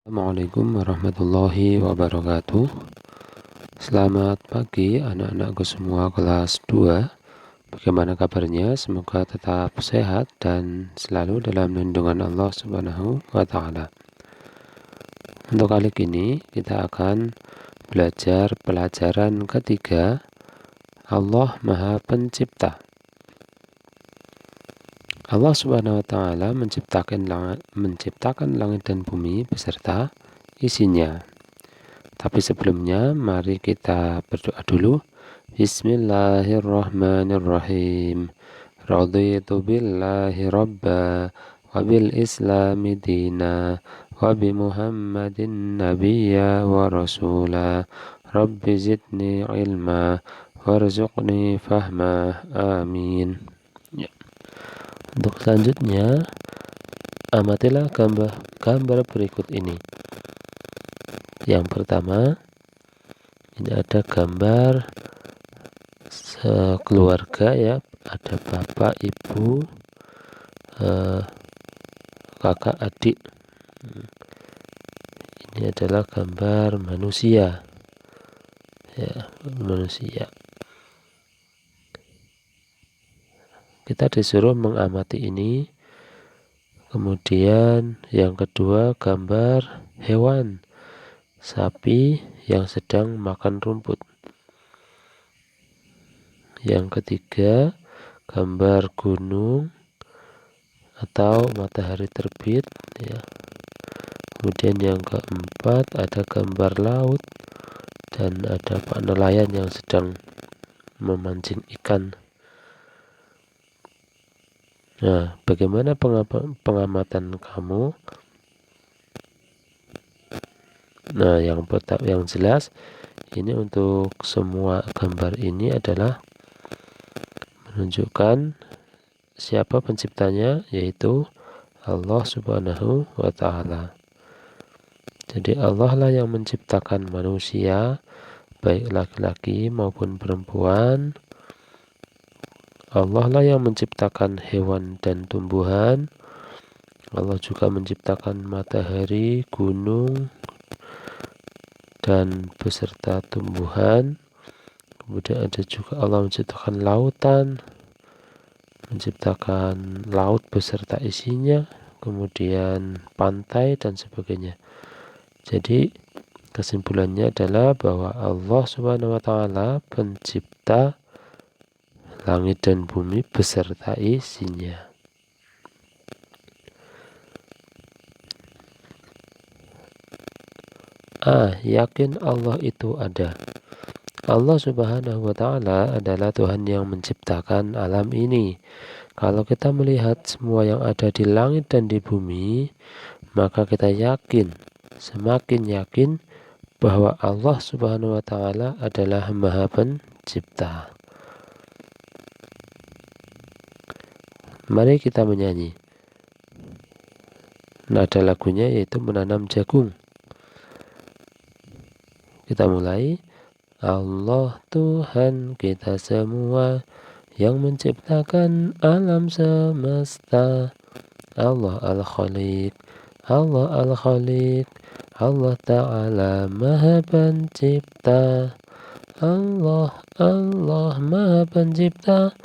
Assalamualaikum warahmatullahi wabarakatuh. Selamat pagi anak-anakku semua kelas 2. Bagaimana kabarnya? Semoga tetap sehat dan selalu dalam lindungan Allah Subhanahu wa taala. Untuk kali ini kita akan belajar pelajaran ketiga, Allah Maha Pencipta. Allah Subhanahu wa taala menciptakan langit dan bumi beserta isinya. Tapi sebelumnya mari kita berdoa dulu. Bismillahirrahmanirrahim. Raditu billahi rabba wa bil islami dina wa bi muhammadin nabiyya wa rasula. Rabbi zidni ilma warzuqni fahma. Amin. Ya. Untuk selanjutnya, amatilah gambar berikut ini. Yang pertama, ini ada gambar sekeluarga ya, ada bapak, ibu, kakak, adik. Ini adalah gambar manusia ya, manusia. Kita disuruh mengamati ini. Kemudian yang kedua, gambar hewan, sapi yang sedang makan rumput. Yang ketiga, gambar gunung atau matahari terbit ya. Kemudian yang keempat, ada gambar laut dan ada pak nelayan yang sedang memancing ikan. Nah, bagaimana pengamatan kamu? Nah, yang jelas ini untuk semua gambar ini adalah menunjukkan siapa penciptanya, yaitu Allah Subhanahu wa taala. Jadi Allah lah yang menciptakan manusia, baik laki-laki maupun perempuan. Allah lah yang menciptakan hewan dan tumbuhan. Allah juga menciptakan matahari, gunung, dan beserta tumbuhan. Kemudian ada juga Allah menciptakan lautan, menciptakan laut beserta isinya, kemudian pantai dan sebagainya. Jadi kesimpulannya adalah bahwa Allah Subhanahu wa taala pencipta langit dan bumi beserta isinya. Yakin Allah itu ada. Allah Subhanahu wa taala adalah Tuhan yang menciptakan alam ini. Kalau kita melihat semua yang ada di langit dan di bumi, maka kita yakin, semakin yakin bahwa Allah Subhanahu wa taala adalah Maha Pencipta. Mari kita menyanyi. Nada lagunya yaitu menanam jagung. Kita mulai. Allah Tuhan kita semua yang menciptakan alam semesta. Allah Al-Khaliq, Allah Al-Khaliq, Allah Ta'ala Maha Pencipta. Allah Maha Pencipta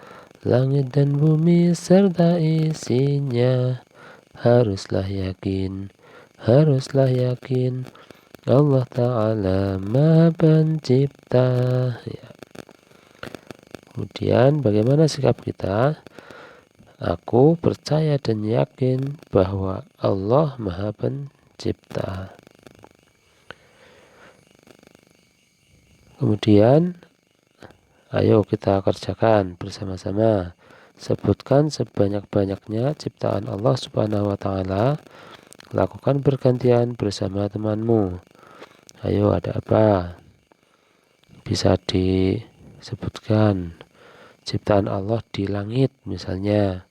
langit dan bumi serta isinya. Haruslah yakin Allah Ta'ala Maha Pencipta ya. Kemudian bagaimana sikap kita? Aku percaya dan yakin bahwa Allah Maha Pencipta. Kemudian ayo kita kerjakan bersama-sama. Sebutkan sebanyak-banyaknya ciptaan Allah Subhanahu wa taala. Lakukan bergantian bersama temanmu. Ayo, ada apa? Bisa disebutkan ciptaan Allah di langit, misalnya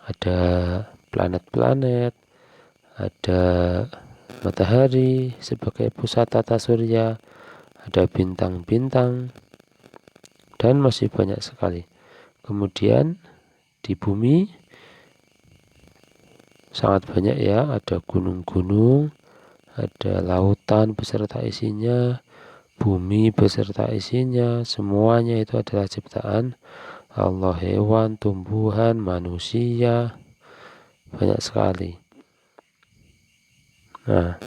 ada planet-planet, ada matahari sebagai pusat tata surya, ada bintang-bintang, dan masih banyak sekali. Kemudian di bumi sangat banyak ya, ada gunung-gunung, ada lautan beserta isinya, bumi beserta isinya, semuanya itu adalah ciptaan Allah. Hewan, tumbuhan, manusia, banyak sekali. Nah,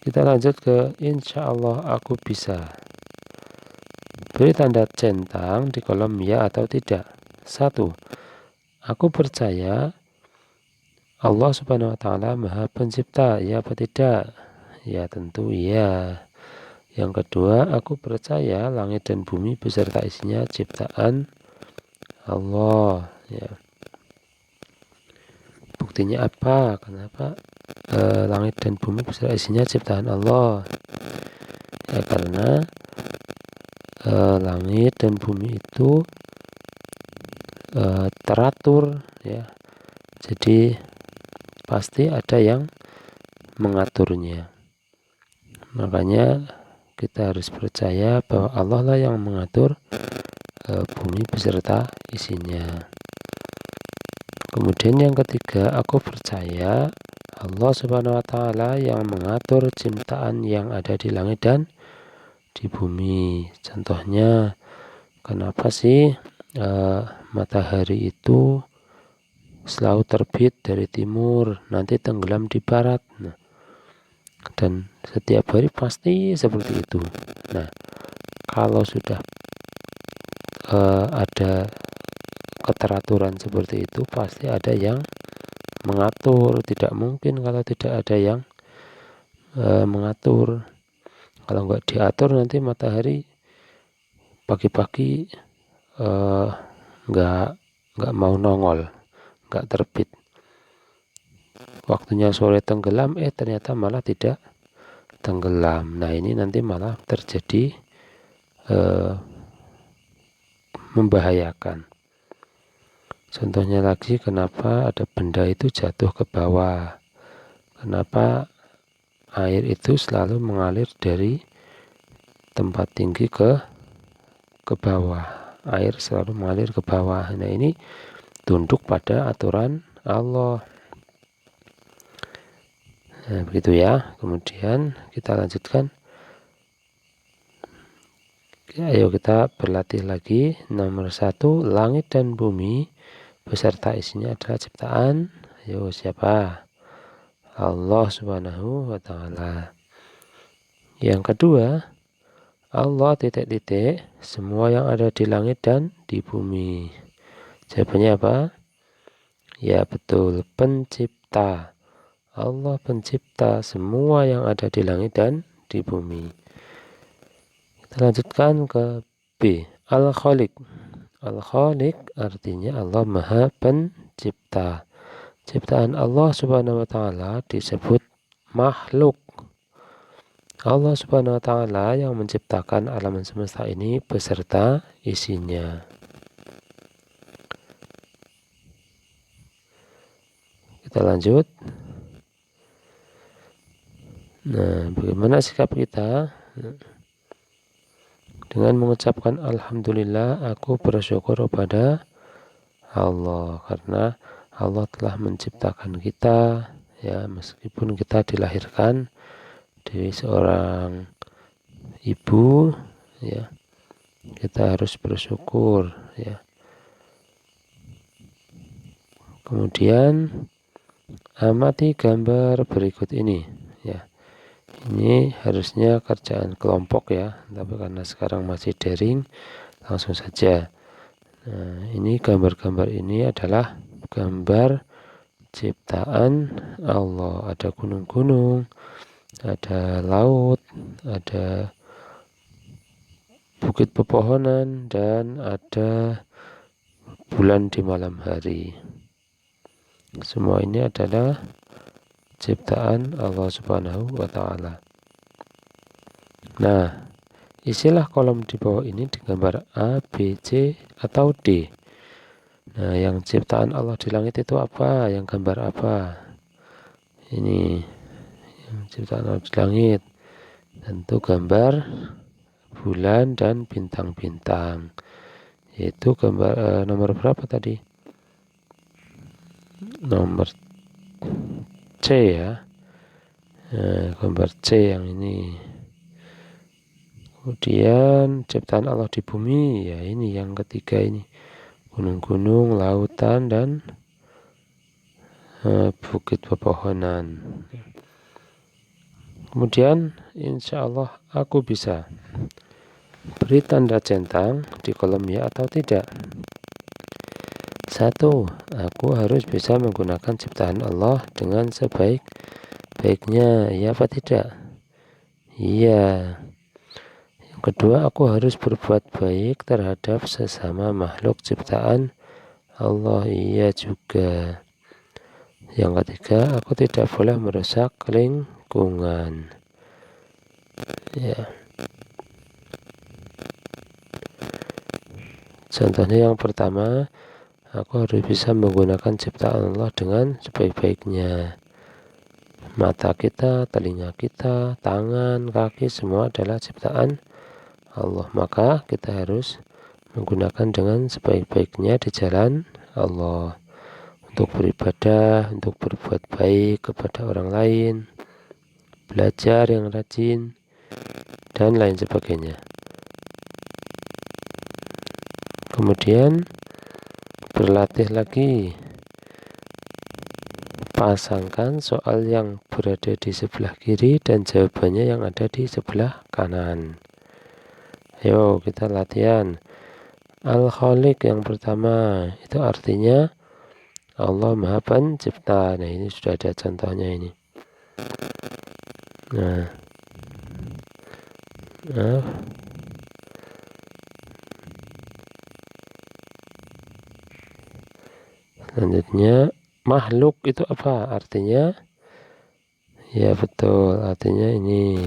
kita lanjut ke insya Allah aku bisa. Beri tanda centang di kolom ya atau tidak. 1. Aku percaya Allah Subhanahu wa Ta'ala Maha Pencipta. Ya apa tidak? Ya tentu ya. Yang kedua, aku percaya langit dan bumi beserta isinya ciptaan Allah. Ya. Buktinya apa? Kenapa langit dan bumi beserta isinya ciptaan Allah? Ya karena langit dan bumi itu teratur, ya. Jadi pasti ada yang mengaturnya. Makanya kita harus percaya bahwa Allah lah yang mengatur bumi beserta isinya. Kemudian yang ketiga, aku percaya Allah Subhanahu wa Ta'ala yang mengatur ciptaan yang ada di langit dan di bumi. Contohnya, kenapa sih matahari itu selalu terbit dari timur, nanti tenggelam di barat? Nah, dan setiap hari pasti seperti itu. Nah, kalau sudah ada keteraturan seperti itu, pasti ada yang mengatur. Tidak mungkin kalau tidak ada yang mengatur. Kalau nggak diatur, nanti matahari pagi-pagi nggak mau nongol, nggak terbit. Waktunya sore tenggelam, ternyata malah tidak tenggelam. Nah, ini nanti malah terjadi membahayakan. Contohnya lagi, kenapa ada benda itu jatuh ke bawah? Kenapa air itu selalu mengalir dari tempat tinggi ke bawah? Air selalu mengalir ke bawah. Nah, ini tunduk pada aturan Allah. Nah, begitu ya. Kemudian kita lanjutkan. Ayo kita berlatih lagi. Nomor 1, langit dan bumi beserta isinya adalah ciptaan. Ayo, siapa? Allah Subhanahu wa Ta'ala. Yang kedua, Allah titik-titik semua yang ada di langit dan di bumi. Jawabannya apa? Ya betul, pencipta. Allah pencipta semua yang ada di langit dan di bumi. Kita lanjutkan ke B, Al-Khaliq. Al-Khaliq artinya Allah Maha Pencipta. Ciptaan Allah Subhanahu wa Ta'ala disebut makhluk. Allah Subhanahu wa Ta'ala yang menciptakan alam semesta ini beserta isinya. Kita lanjut. Nah, bagaimana sikap kita? Dengan mengucapkan Alhamdulillah, aku bersyukur kepada Allah karena Allah telah menciptakan kita, ya, meskipun kita dilahirkan dari seorang ibu, ya, kita harus bersyukur, ya. Kemudian amati gambar berikut ini, ya. Ini harusnya kerjaan kelompok, ya, tapi karena sekarang masih daring, langsung saja. Nah, ini gambar-gambar ini adalah gambar ciptaan Allah. Ada gunung-gunung, ada laut, ada bukit pepohonan, dan ada bulan di malam hari. Semua ini adalah ciptaan Allah Subhanahu wa Ta'ala. Nah, isilah kolom di bawah ini di gambar A, B, C, atau D. Nah, yang ciptaan Allah di langit itu apa? Yang gambar apa? Ini yang ciptaan Allah di langit. Tentu gambar bulan dan bintang-bintang. Yaitu gambar nomor berapa tadi? Nomor C, ya. gambar C yang ini. Kemudian ciptaan Allah di bumi, ya ini yang ketiga ini, gunung-gunung, lautan, dan bukit pepohonan. Kemudian insya Allah aku bisa beri tanda centang di kolom ya atau tidak. 1. Aku harus bisa menggunakan ciptaan Allah dengan sebaik-baiknya, ya apa tidak? Iya. Yang kedua, aku harus berbuat baik terhadap sesama makhluk ciptaan Allah, iya juga. Yang ketiga, aku tidak boleh merusak lingkungan. Ya. Contohnya yang pertama, aku harus bisa menggunakan ciptaan Allah dengan sebaik-baiknya. Mata kita, telinga kita, tangan, kaki, semua adalah ciptaan Allah. Maka kita harus menggunakan dengan sebaik-baiknya di jalan Allah. Untuk beribadah, untuk berbuat baik kepada orang lain, belajar yang rajin, dan lain sebagainya. Kemudian berlatih lagi. Pasangkan soal yang berada di sebelah kiri dan jawabannya yang ada di sebelah kanan. Ayo kita latihan. Al-Khaliq yang pertama itu artinya Allah Maha Pencipta. Nah ini sudah ada contohnya ini. Nah selanjutnya, makhluk itu apa artinya? Ya betul, artinya ini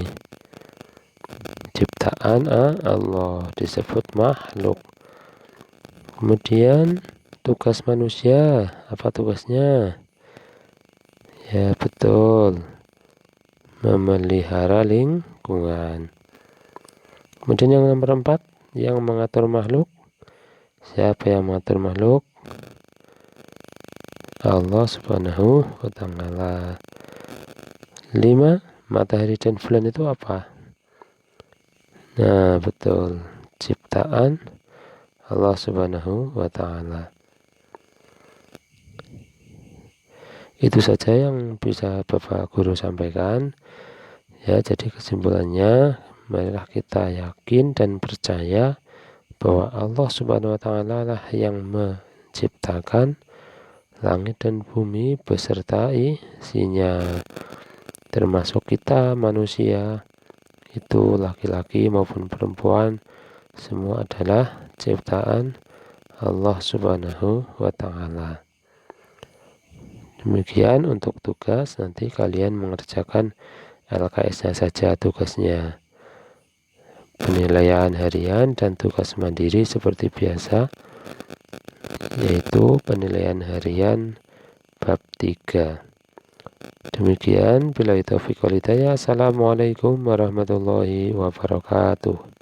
ciptaan Allah, disebut makhluk. Kemudian tugas manusia, apa tugasnya? Ya betul, memelihara lingkungan. Kemudian yang nomor 4, yang mengatur makhluk. Siapa yang mengatur makhluk? Allah Subhanahu wa Ta'ala. 5. Matahari dan bulan itu apa? Nah betul, ciptaan Allah Subhanahu wa Ta'ala. Itu saja yang bisa Bapak Guru sampaikan. Ya, jadi kesimpulannya, marilah kita yakin dan percaya bahwa Allah Subhanahu wa Ta'ala lah yang menciptakan langit dan bumi beserta isinya, termasuk kita manusia, itu laki-laki maupun perempuan, semua adalah ciptaan Allah Subhanahu wa Ta'ala. Demikian untuk tugas, nanti kalian mengerjakan LKS-nya saja tugasnya. Penilaian harian dan tugas mandiri seperti biasa, yaitu penilaian harian bab 3. Demikian, billahi taufiq wal hidayah. Assalamualaikum warahmatullahi wabarakatuh.